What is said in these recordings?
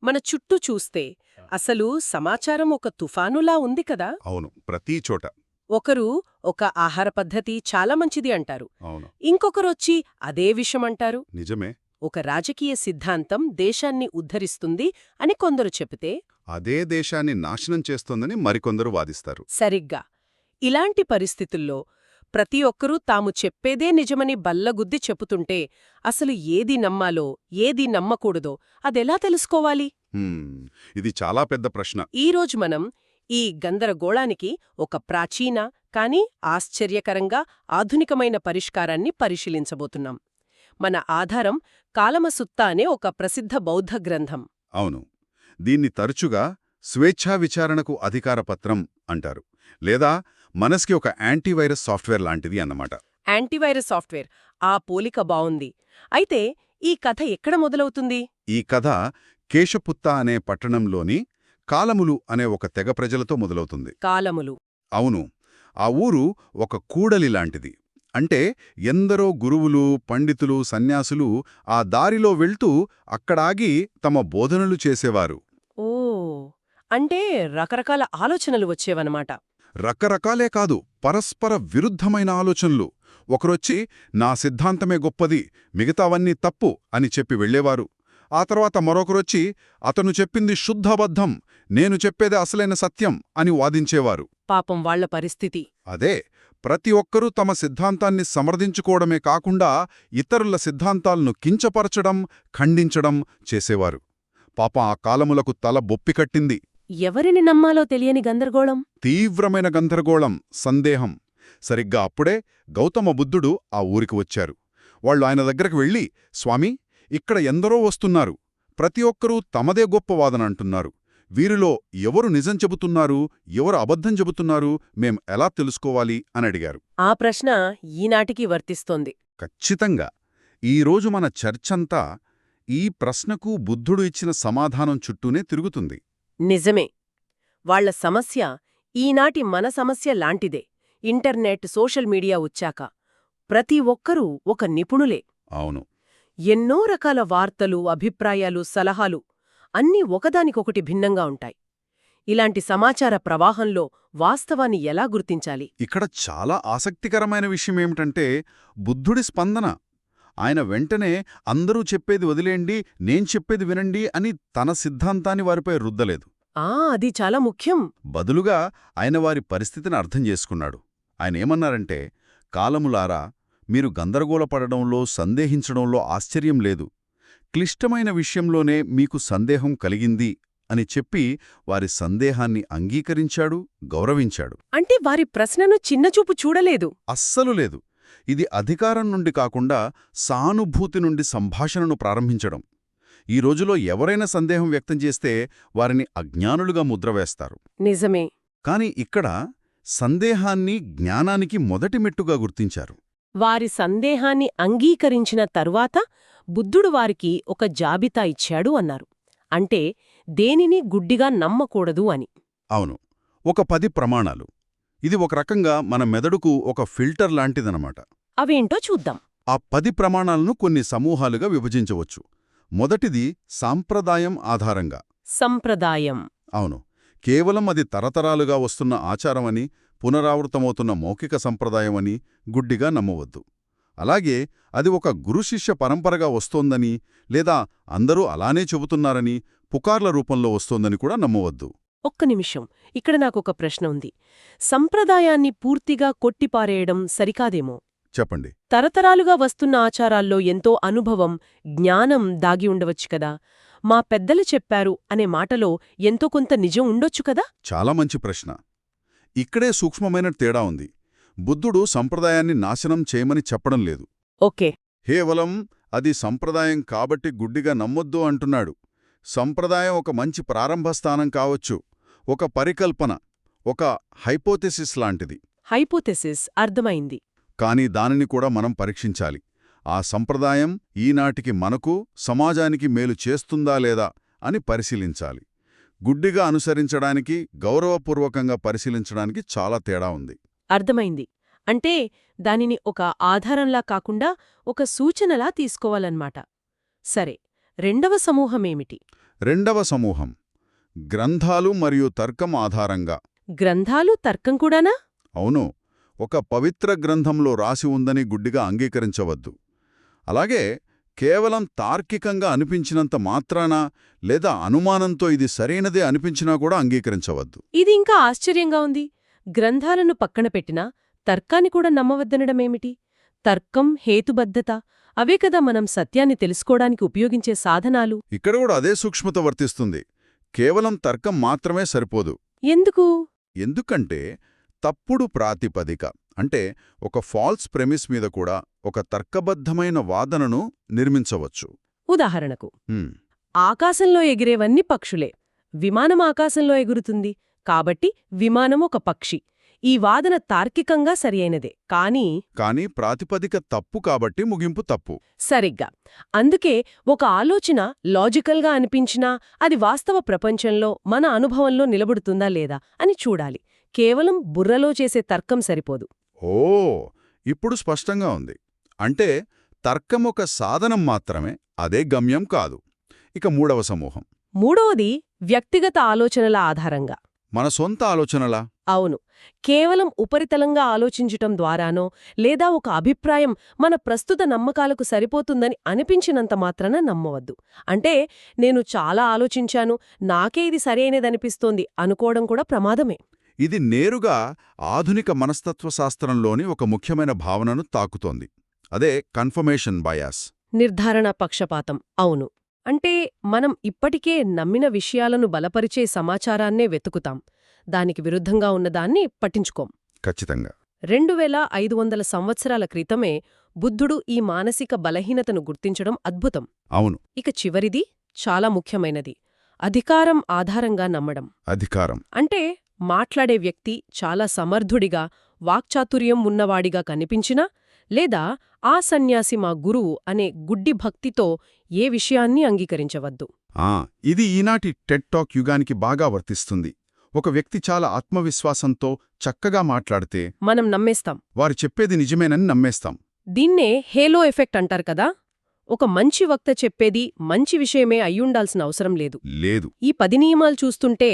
మన చుట్టూ చూస్తే అసలు సమాచారం ఒక తుఫానులా ఉంది కదా. అవును, ప్రతి చోట. ఒకరు ఒక ఆహార పద్ధతి చాలా మంచిది అంటారు, అవును, ఇంకొకరొచ్చి అదే విషమంటారు. నిజమే. ఒక రాజకీయ సిద్ధాంతం దేశాన్ని ఉద్ధరిస్తుంది అని కొందరు చెబితే, అదే దేశాన్ని నాశనం చేస్తోందని మరికొందరు వాదిస్తారు. సరిగ్గా ఇలాంటి పరిస్థితుల్లో ప్రతి ఒక్కరూ తాము చెప్పేదే నిజమని బల్లగుద్ది చెప్పుతుంటే అసలు ఏది నమ్మాలో ఏది నమ్మకూడదో అదెలా తెలుసుకోవాలి? ఇది చాలా పెద్ద ప్రశ్న. ఈరోజు మనం ఈ గందరగోళానికి ఒక ప్రాచీన కాని ఆశ్చర్యకరంగా ఆధునికమైన పరిష్కారాన్ని పరిశీలించబోతున్నాం. మన ఆధారం కాలమసుత్తా అనే ఒక ప్రసిద్ధ బౌద్ధ గ్రంథం. అవును, దీన్ని తరచుగా స్వేచ్ఛా విచారణకు అధికారపత్రం అంటారు, లేదా మనస్కి ఒక యాంటీవైరస్ సాఫ్ట్వేర్ లాంటిది అన్నమాట. యాంటీవైరస్ సాఫ్ట్వేర్, ఆ పోలిక బావుంది. అయితే ఈ కథ ఎక్కడ మొదలవుతుంది? ఈ కథ కేశపుత్త అనే పట్టణంలోని కాలములు అనే ఒక తెగ ప్రజలతో మొదలవుతుంది. కాలములు. అవును, ఆ ఊరు ఒక కూడలి లాంటిది. అంటే ఎందరో గురువులు, పండితులు, సన్యాసులు ఆ దారిలో వెళ్తూ అక్కడాగి తమ బోధనలు చేసేవారు. ఓ, అంటే రకరకాల ఆలోచనలు వచ్చేవన్నమాట. రకరకాలే కాదు, పరస్పర విరుద్ధమైన ఆలోచనలు. ఒకరొచ్చి నా సిద్ధాంతమే గొప్పది, మిగతావన్నీ తప్పు అని చెప్పి వెళ్లేవారు. ఆ తర్వాత మరొకరొచ్చి అతను చెప్పింది శుద్ధబద్ధం, నేను చెప్పేదే అసలైన సత్యం అని వాదించేవారు. పాపం వాళ్ల పరిస్థితి అదే, ప్రతి ఒక్కరూ తమ సిద్ధాంతాన్ని సమర్థించుకోవడమే కాకుండా ఇతరుల సిద్ధాంతాలను కించపరచడం, ఖండించడం చేసేవారు. పాపం ఆ కాలములకు తల బొప్పికట్టింది. ఎవరిని నమ్మాలో తెలియని గందరగోళం, తీవ్రమైన గందరగోళం, సందేహం. సరిగ్గా అప్పుడే గౌతమ బుద్ధుడు ఆ ఊరికి వచ్చారు. వాళ్ళు ఆయన దగ్గరకు వెళ్ళి, స్వామీ, ఇక్కడ ఎందరో వస్తున్నారు, ప్రతి ఒక్కరూ తమదే గొప్ప వాదనంటున్నారు. వీరిలో ఎవరు నిజం చెబుతున్నారు, ఎవరు అబద్ధం చెబుతున్నారు, మేం ఎలా తెలుసుకోవాలి అని అడిగారు. ఆ ప్రశ్న ఈనాటికి వర్తిస్తోంది. ఖచ్చితంగా. ఈరోజు మన చర్చంతా ఈ ప్రశ్నకు బుద్ధుడు ఇచ్చిన సమాధానం చుట్టూనే తిరుగుతుంది. నిజమే. వాళ్ల సమస్య ఈనాటి మన సమస్య లాంటిదే. ఇంటర్నెట్, సోషల్ మీడియా వచ్చాక ప్రతి ఒక్కరూ ఒక నిపుణులే. అవును, ఎన్నో రకాల వార్తలు, అభిప్రాయాలు, సలహాలు అన్నీ ఒకదానికొకటి భిన్నంగా ఉంటాయి. ఇలాంటి సమాచార ప్రవాహంలో వాస్తవాన్ని ఎలా గుర్తించాలి? ఇక్కడ చాలా ఆసక్తికరమైన విషయమేమిటంటే బుద్ధుడి స్పందన. ఆయన వెంటనే అందరూ చెప్పేది వదిలేండి, నేను చెప్పేది వినండి అని తన సిద్ధాంతాన్ని వారిపై రుద్దలేదు. అది చాలా ముఖ్యం. బదులుగా ఆయన వారి పరిస్థితిని అర్థం చేసుకున్నాడు. ఆయనేమన్నారంటే, కాలములారా, మీరు గందరగోళపడడంలో, సందేహించడంలో ఆశ్చర్యం లేదు. క్లిష్టమైన విషయంలోనే మీకు సందేహం కలిగింది అని చెప్పి వారి సందేహాన్ని అంగీకరించాడు, గౌరవించాడు. అంటే వారి ప్రశ్నను చిన్నచూపు చూడలేదు. అస్సలు లేదు. ఇది అధికారం నుండి కాకుండా సానుభూతి నుండి సంభాషణను ప్రారంభించడం. ఈ రోజులో ఎవరైనా సందేహం వ్యక్తం చేస్తే వారిని అజ్ఞానులుగా ముద్రవేస్తారు. నిజమే. కాని ఇక్కడ సందేహాన్ని జ్ఞానానికి మొదటి మెట్టుగా గుర్తించారు. వారి సందేహాన్ని అంగీకరించిన తరువాత బుద్ధుడు వారికి ఒక జాబితా ఇచ్చాడు అన్నారు. అంటే దేనిని గుడ్డిగా నమ్మకూడదు అని. అవును, ఒక 10 ప్రమాణాలు. ఇది ఒక రకంగా మన మెదడుకు ఒక ఫిల్టర్ లాంటిదనమాట. అవేంటో చూద్దాం. ఆ 10 ప్రమాణాలను కొన్ని సమూహాలుగా విభజించవచ్చు. మొదటిది సాంప్రదాయం ఆధారంగా. సంప్రదాయం. అవును, కేవలం అది తరతరాలుగా వస్తున్న ఆచారమని, పునరావృతమవుతున్న మౌఖిక సంప్రదాయమని గుడ్డిగా నమ్మవద్దు. అలాగే అది ఒక గురుశిష్య పరంపరగా వస్తోందని, లేదా అందరూ అలానే చెబుతున్నారని, పుకార్ల రూపంలో వస్తోందని కూడా నమ్మవద్దు. ఒక్క నిమిషం, ఇక్కడ నాకొక ప్రశ్న ఉంది. సంప్రదాయాన్ని పూర్తిగా కొట్టిపారేయడం సరికాదేమో. చెప్పండి. తరతరాలుగా వస్తున్న ఆచారాల్లో ఎంతో అనుభవం, జ్ఞానం దాగి ఉండవచ్చు కదా. మా పెద్దలు చెప్పారు అనే మాటలో ఎంతో కొంత నిజం ఉండొచ్చు కదా. చాలా మంచి ప్రశ్న. ఇక్కడే సూక్ష్మమైన తేడా ఉంది. బుద్ధుడు సంప్రదాయాన్ని నాశనం చేయమని చెప్పడం లేదు. ఓకే. కేవలం అది సంప్రదాయం కాబట్టి గుడ్డిగా నమ్మొద్దు అంటున్నాడు. సంప్రదాయం ఒక మంచి ప్రారంభస్థానం కావచ్చు, ఒక పరికల్పన, ఒక హైపోథెసిస్ లాంటిది. హైపోథెసిస్ అర్థమైంది. కానీ దానిని కూడా మనం పరీక్షించాలి. ఆ సంప్రదాయం ఈనాటికి మనకు, సమాజానికి మేలు చేస్తుందా లేదా అని పరిశీలించాలి. గుడ్డిగా అనుసరించడానికి, గౌరవపూర్వకంగా పరిశీలించడానికి చాలా తేడా ఉంది. అర్థమైంది. అంటే దానిని ఒక ఆధారంలా కాకుండా ఒక సూచనలా తీసుకోవాలన్నమాట. సరే, రెండవ సమూహమేమిటి? రెండవ సమూహం గ్రంథాలు మరియు తర్కం ఆధారంగా. గ్రంథాలు తర్కం కూడానా? అవును, ఒక పవిత్ర గ్రంథంలో రాసి ఉందని గుడ్డిగా అంగీకరించవద్దు. అలాగే కేవలం తార్కికంగా అనిపించినంత మాత్రాన లేదా అనుమానంతో ఇది సరైనదే అనిపించినా కూడా అంగీకరించవద్దు. ఇది ఇంకా ఆశ్చర్యంగా ఉంది. గ్రంథాలను పక్కన పెట్టినా తర్కాన్ని కూడా నమ్మవద్దనడమేమిటి? తర్కం, హేతుబద్ధత అవే కదా మనం సత్యాన్ని తెలుసుకోవడానికి ఉపయోగించే సాధనాలు. ఇక్కడ కూడా అదే సూక్ష్మత వర్తిస్తుంది. కేవలం తర్కం మాత్రమే సరిపోదు. ఎందుకు? ఎందుకంటే తప్పుడు ప్రాతిపదిక అంటే ఒక ఫాల్స్ ప్రెమిస్ మీద కూడా ఒక తర్కబద్ధమైన వాదనను నిర్మించవచ్చు. ఉదాహరణకు, హ్మ్, ఆకాశంలో ఎగిరేవన్నీ పక్షులే. విమానం ఆకాశంలో ఎగురుతుంది కాబట్టి విమానం ఒక పక్షి. ఈ వాదన తార్కికంగా సరియైనదే, కానీ ప్రాతిపదిక తప్పు కాబట్టి ముగింపు తప్పు. సరిగ్గా. అందుకే ఒక ఆలోచన లాజికల్గా అనిపించినా అది వాస్తవ ప్రపంచంలో మన అనుభవంలో నిలబడుతుందా లేదా అని చూడాలి. కేవలం బుర్రలో చేసే తర్కం సరిపోదు. ఓ, ఇప్పుడు స్పష్టంగా ఉంది. అంటే తర్కం ఒక సాధనం మాత్రమే, అదే గమ్యం కాదు. ఇక మూడవ సమూహం. మూడవది వ్యక్తిగత ఆలోచనల ఆధారంగా. మన సొంత ఆలోచనలా? అవును. కేవలం ఉపరితలంగా ఆలోచించటం ద్వారానో లేదా ఒక అభిప్రాయం మన ప్రస్తుత నమ్మకాలకు సరిపోతుందని అనిపించినంత మాత్రాన నమ్మవద్దు. అంటే నేను చాలా ఆలోచించాను, నాకే ఇది సరైనదనిపిస్తోంది అనుకోవడం కూడా ప్రమాదమే. ఇది నేరుగా ఆధునిక మనస్తత్వశాస్త్రంలోని ఒక ముఖ్యమైన భావనను తాకుతోంది. అదే కన్ఫర్మేషన్ బయాస్. నిర్ధారణ పక్షపాతం. అవును. అంటే మనం ఇప్పటికే నమ్మిన విషయాలను బలపరిచే సమాచారాన్నే వెతుకుతాం, దానికి విరుద్ధంగా ఉన్నదాన్ని పట్టించుకోం. ఖచ్చితంగా. 2500 సంవత్సరాల క్రితమే బుద్ధుడు ఈ మానసిక బలహీనతను గుర్తించడం అద్భుతం. అవును. ఇక చివరిది చాలా ముఖ్యమైనది, అధికారం ఆధారంగా నమ్మడం. అధికారం అంటే మాట్లాడే వ్యక్తి చాలా సమర్థుడిగా, వాక్చాతుర్యం ఉన్నవాడిగా కనిపించినా లేదా ఆ సన్యాసి మా గురువు అనే గుడ్డి భక్తితో ఏ విషయాన్ని అంగీకరించవద్దు. ఇది ఈనాటి టెడ్ టాక్ యుగానికి బాగా వర్తిస్తుంది. ఒక వ్యక్తి చాలా ఆత్మవిశ్వాసంతో చక్కగా మాట్లాడితే మనం నమ్మేస్తాం. వారు చెప్పేది నిజమేనని నమ్మేస్తాం. దీన్నే హేలో ఎఫెక్ట్ అంటారు కదా. ఒక మంచి వక్త చెప్పేది మంచి విషయమే అయ్యుండాల్సిన అవసరం లేదు. లేదు. ఈ 10 నియమాలు చూస్తుంటే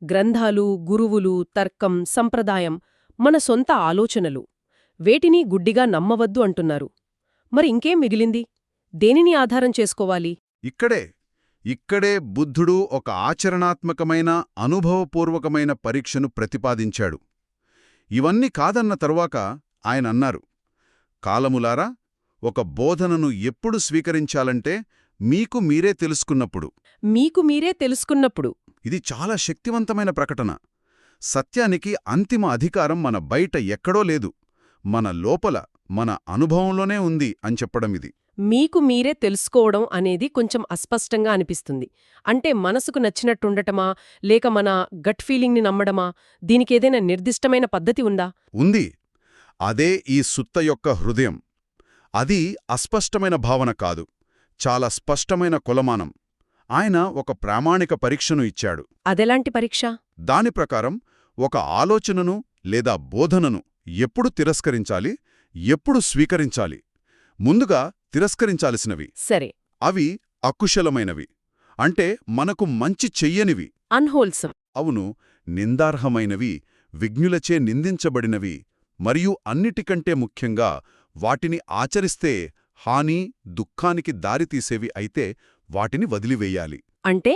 గ్రంథాలు, గురువులు, తర్కం, సంప్రదాయం, మన సొంత ఆలోచనలు, వేటిని గుడ్డిగా నమ్మవద్దు అంటున్నారు. మరి ఇంకేం మిగిలింది? దేనిని ఆధారం చేసుకోవాలి? ఇక్కడే బుద్ధుడు ఒక ఆచరణాత్మకమైన, అనుభవపూర్వకమైన పరీక్షను ప్రతిపాదించాడు. ఇవన్నీ కాదన్న తరువాత ఆయన అన్నారు, కాలములారా, ఒక బోధనను ఎప్పుడు స్వీకరించాలంటే మీకు మీరే తెలుసుకున్నప్పుడు. ఇది చాలా శక్తివంతమైన ప్రకటన. సత్యానికి అంతిమ అధికారం మన బయట ఎక్కడో లేదు, మన లోపల, మన అనుభవంలోనే ఉంది అని చెప్పడం ఇది. మీకు మీరే తెలుసుకోవడం అనేది కొంచెం అస్పష్టంగా అనిపిస్తుంది. అంటే మనసుకు నచ్చినట్టుండటమా లేక మన గట్ ఫీలింగ్ని నమ్మడమా? దీనికేదైనా నిర్దిష్టమైన పద్ధతి ఉందా? ఉంది. అదే ఈ సుత్త యొక్క హృదయం. అది అస్పష్టమైన భావన కాదు, చాలా స్పష్టమైన కొలమానం. ఆయన ఒక ప్రామాణిక పరీక్షను ఇచ్చాడు. అదెలాంటి పరీక్ష? దాని ప్రకారం ఒక ఆలోచనను లేదా బోధనను ఎప్పుడు తిరస్కరించాలి, ఎప్పుడు స్వీకరించాలి. ముందుగా తిరస్కరించాల్సినవి. సరే. అవి అకుశలమైనవి, అంటే మనకు మంచి చెయ్యనివి. అన్హోల్సమ్. అవును, నిందార్హమైనవి, విజ్ఞులచే నిందించబడినవి, మరియు అన్నిటికంటే ముఖ్యంగా వాటిని ఆచరిస్తే హాని, దుఃఖానికి దారితీసేవి అయితే వాటిని వదిలివేయాలి. అంటే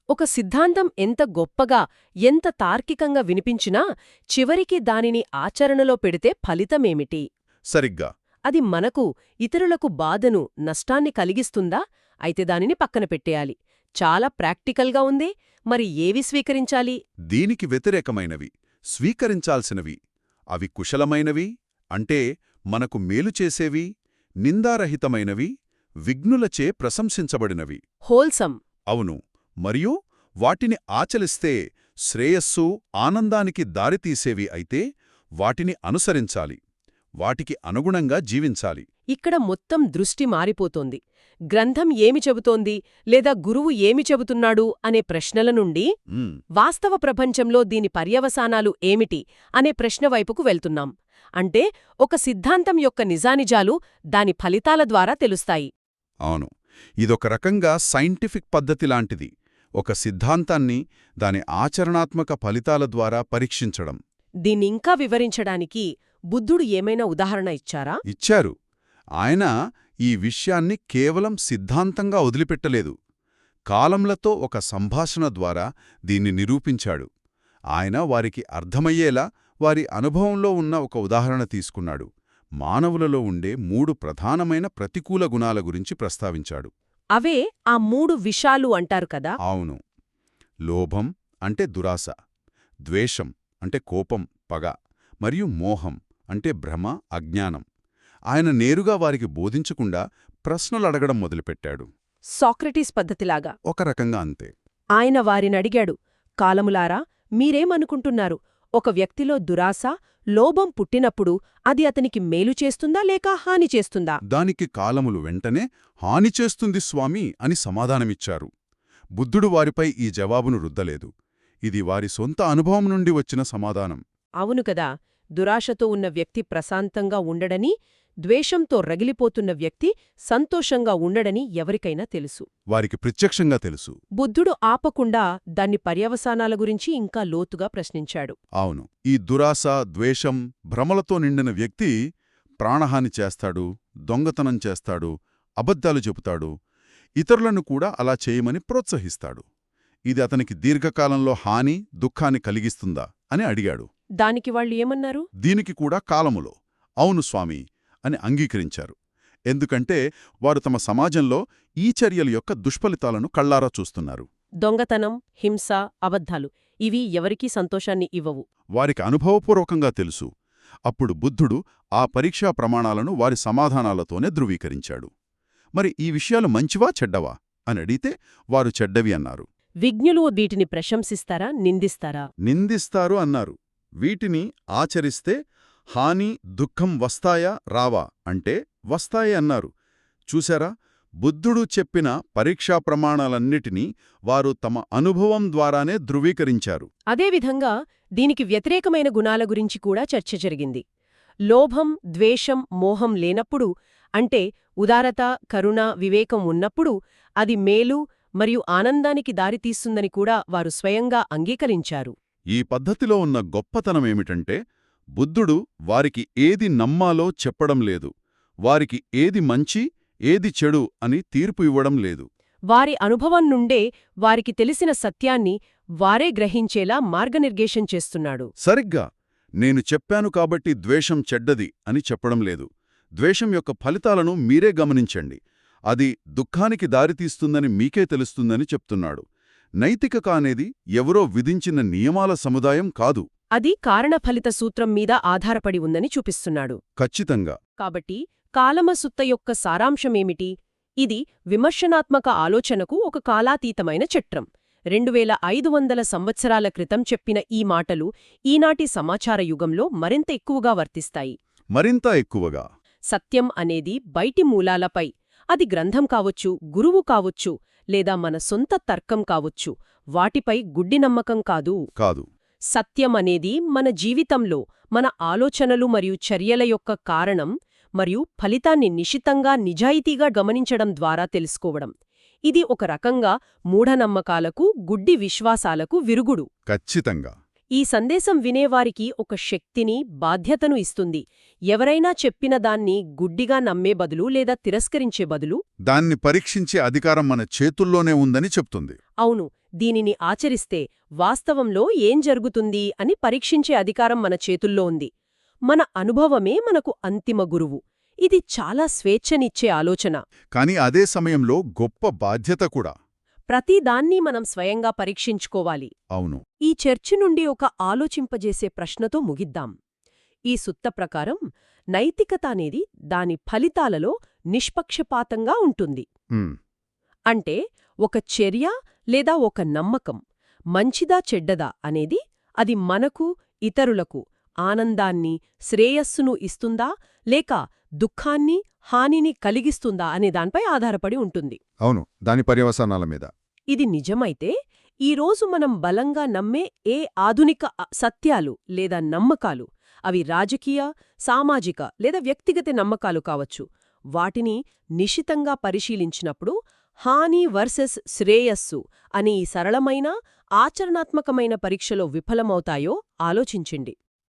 ఒక సిద్ధాంతం ఎంత గొప్పగా, ఎంత తార్కికంగా వినిపించినా చివరికి దానిని ఆచరణలో పెడితే ఫలితమేమిటి? సరిగ్గా. అది మనకు, ఇతరులకు బాధను, నష్టాన్ని కలిగిస్తుందా? అయితే దానిని పక్కన పెట్టేయాలి. చాలా ప్రాక్టికల్గా ఉంది. మరి ఏవి స్వీకరించాలి? దీనికి వ్యతిరేకమైనవి, స్వీకరించాల్సినవి. అవి కుశలమైనవి, అంటే మనకు మేలు చేసేవి, నిందారహితమైనవి, విజ్ఞులచే ప్రశంసించబడినవి. హోల్సమ్. అవును. మరియు వాటిని ఆచరిస్తే శ్రేయస్సు, ఆనందానికి దారితీసేవి అయితే వాటిని అనుసరించాలి, వాటికి అనుగుణంగా జీవించాలి. ఇక్కడ మొత్తం దృష్టి మారిపోతోంది. గ్రంథం ఏమి చెబుతోంది లేదా గురువు ఏమి చెబుతున్నాడు అనే ప్రశ్నల నుండి వాస్తవ ప్రపంచంలో దీని పర్యవసానాలు ఏమిటి అనే ప్రశ్న వైపుకు వెళ్తున్నాం. అంటే ఒక సిద్ధాంతం యొక్క నిజానిజాలు దాని ఫలితాల ద్వారా తెలుస్తాయి. అవును, ఇదొక రకంగా సైంటిఫిక్ పద్ధతి లాంటిది. ఒక సిద్ధాంతాన్ని దాని ఆచరణాత్మక ఫలితాల ద్వారా పరీక్షించడం. దీన్నింకా వివరించడానికి బుద్ధుడు ఏమైనా ఉదాహరణ ఇచ్చారా? ఇచ్చారు. ఆయన ఈ విషయాన్ని కేవలం సిద్ధాంతంగా వదిలిపెట్టలేదు. కాలంలతో ఒక సంభాషణ ద్వారా దీన్ని నిరూపించాడు. ఆయన వారికి అర్థమయ్యేలా వారి అనుభవంలో ఉన్న ఒక ఉదాహరణ తీసుకున్నాడు. మానవులలో ఉండే 3 ప్రధానమైన ప్రతికూల గుణాల గురించి ప్రస్తావించాడు. అవే ఆ 3 విషాలు అంటారు కదా? అవును. లోభం అంటే దురాశ, ద్వేషం అంటే కోపం, పగ, మరియు మోహం అంటే భ్రమ, అజ్ఞానం. ఆయన నేరుగా వారికి బోధించకుండా ప్రశ్నలడగడం మొదలుపెట్టాడు. సాక్రటీస్ పద్ధతిలాగా. ఒక రకంగా అంతే. ఆయన వారినడిగాడు, కాలములారా, మీరేమనుకుంటున్నారు? ఒక వ్యక్తిలో దురాశ, లోభం పుట్టినప్పుడు అది అతనికి మేలు చేస్తుందా లేక హాని చేస్తుందా? దానికి కాలములు వెంటనే హాని చేస్తుంది స్వామీ అని సమాధానమిచ్చారు. బుద్ధుడు వారిపై ఈ జవాబును రుద్దలేదు. ఇది వారి సొంత అనుభవం నుండి వచ్చిన సమాధానం. అవును కదా, దురాశతో ఉన్న వ్యక్తి ప్రశాంతంగా ఉండడని, ద్వేషంతో రగిలిపోతున్న వ్యక్తి సంతోషంగా ఉండడని ఎవరికైనా తెలుసు. వారికి ప్రత్యక్షంగా తెలుసు. బుద్ధుడు ఆపకుండా దాన్ని పర్యవసానాల గురించి ఇంకా లోతుగా ప్రశ్నించాడు. అవును. ఈ దురాశ, ద్వేషం, భ్రమలతో నిండిన వ్యక్తి ప్రాణహాని చేస్తాడు, దొంగతనం చేస్తాడు, అబద్ధాలు చెబుతాడు, ఇతరులను కూడా అలా చేయమని ప్రోత్సహిస్తాడు. ఇది అతనికి దీర్ఘకాలంలో హాని, దుఃఖాన్ని కలిగిస్తుందా అని అడిగాడు. దానికి వాళ్ళు ఏమన్నారు? దీనికి కూడా కాలములో అవును స్వామీ అని అంగీకరించారు. ఎందుకంటే వారు తమ సమాజంలో ఈ చర్యల యొక్క దుష్ఫలితాలను కళ్లారా చూస్తున్నారు. దొంగతనం, హింస, అబద్ధాలు ఇవి ఎవరికీ సంతోషాన్ని ఇవ్వవు. వారికి అనుభవపూర్వకంగా తెలుసు. అప్పుడు బుద్ధుడు ఆ పరీక్షా ప్రమాణాలను వారి సమాధానాలతోనే ధృవీకరించాడు. మరి ఈ విషయాలు మంచివా చెడ్డవా అని అడిగితే వారు చెడ్డవి అన్నారు. విజ్ఞులు వీటిని ప్రశంసిస్తారా, నిందిస్తారా? నిందిస్తారు అన్నారు. వీటిని ఆచరిస్తే హాని, దుఃఖం వస్తాయా రావా అంటే వస్తాయి అన్నారు. చూశారా, బుద్ధుడు చెప్పిన పరీక్షా ప్రమాణాలన్నిటినీ వారు తమ అనుభవం ద్వారానే ధృవీకరించారు. అదేవిధంగా దీనికి వ్యతిరేకమైన గుణాల గురించి కూడా చర్చ జరిగింది. లోభం, ద్వేషం, మోహం లేనప్పుడు, అంటే ఉదారత, కరుణ, వివేకం ఉన్నప్పుడు అది మేలు మరియు ఆనందానికి దారితీస్తుందని కూడా వారు స్వయంగా అంగీకరించారు. ఈ పద్ధతిలో ఉన్న గొప్పతనమేమిటంటే బుద్ధుడు వారికి ఏది నమ్మాలో చెప్పడం లేదు. వారికి ఏది మంచి, ఏది చెడు అని తీర్పు ఇవ్వడం లేదు. వారి అనుభవం నుండే వారికి తెలిసిన సత్యాన్ని వారే గ్రహించేలా మార్గనిర్దేశం చేస్తున్నాడు. సరిగ్గా నేను చెప్పాను కాబట్టి ద్వేషం చెడ్డది అని చెప్పడం లేదు. ద్వేషం యొక్క ఫలితాలను మీరే గమనించండి. అది దుఃఖానికి దారితీస్తుందని మీకే తెలుస్తుందని చెప్తున్నాడు. నైతికత అనేది ఎవరో విధించిన నియమాల సముదాయం కాదు. అది కారణఫలిత సూత్రం మీద ఆధారపడి ఉందని చూపిస్తున్నాడు. ఖచ్చితంగా. కాబట్టి కాలమసుత్త యొక్క సారాంశమేమిటి? ఇది విమర్శనాత్మక ఆలోచనకు ఒక కాలాతీతమైన చట్రం. 2500 సంవత్సరాల క్రితం చెప్పిన ఈ మాటలు ఈనాటి సమాచార యుగంలో మరింత ఎక్కువగా వర్తిస్తాయి. మరింత ఎక్కువగా. సత్యం అనేది బయటి మూలాలపై, అది గ్రంథం కావచ్చు, గురువు కావచ్చు, లేదా మన సొంత తర్కం కావచ్చు, వాటిపై గుడ్డి నమ్మకం కాదు. సత్యం అనేది మన జీవితంలో మన ఆలోచనలు మరియు చర్యల యొక్క కారణం మరియు ఫలితాన్ని నిశితంగా నిజాయితీగా గమనించడం ద్వారా తెలుసుకోవడం. ఇది ఒక రకంగా మూఢనమ్మకాలకు, గుడ్డి విశ్వాసాలకు విరుగుడు. ఖచ్చితంగా. ఈ సందేశం వినేవారికి ఒక శక్తిని, బాధ్యతను ఇస్తుంది. ఎవరైనా చెప్పిన దాన్ని గుడ్డిగా నమ్మే బదులు లేదా తిరస్కరించే బదులు దాన్ని పరీక్షించే అధికారం మన చేతుల్లోనే ఉందని చెప్తుంది. అవును, దీనిని ఆచరిస్తే వాస్తవంలో ఏం జరుగుతుంది అని పరీక్షించే అధికారం మన చేతుల్లో ఉంది. మన అనుభవమే మనకు అంతిమ గురువు. ఇది చాలా స్వేచ్ఛనిచ్చే ఆలోచన. కాని అదే సమయంలో గొప్ప బాధ్యత కూడా. ప్రతిదాన్నీ మనం స్వయంగా పరీక్షించుకోవాలి. అవును. ఈ చర్చ నుండి ఒక ఆలోచింపజేసే ప్రశ్నతో ముగిద్దాం. ఈ సుత్త ప్రకారం నైతికత అనేది దాని ఫలితాలలో నిష్పక్షపాతంగా ఉంటుంది. అంటే ఒక చర్య లేదా ఒక నమ్మకం మంచిదా చెడ్డదా అనేది అది మనకు, ఇతరులకు ఆనందాన్ని, శ్రేయస్సును ఇస్తుందా లేక దుఃఖాన్ని, హానిని కలిగిస్తుందా అనే దానిపై ఆధారపడి ఉంటుంది. అవును, దాని పర్యవసానాల మీద. ఇది నిజమైతే ఈరోజు మనం బలంగా నమ్మే ఏ ఆధునిక సత్యాలు లేదా నమ్మకాలు, అవి రాజకీయ, సామాజిక లేదా వ్యక్తిగత నమ్మకాలు కావచ్చు, వాటిని నిశితంగా పరిశీలించినప్పుడు హాని వర్సెస్ శ్రేయస్సు అని ఈ సరళమైన, ఆచరణాత్మకమైన పరీక్షలో విఫలమవుతాయో ఆలోచించండి.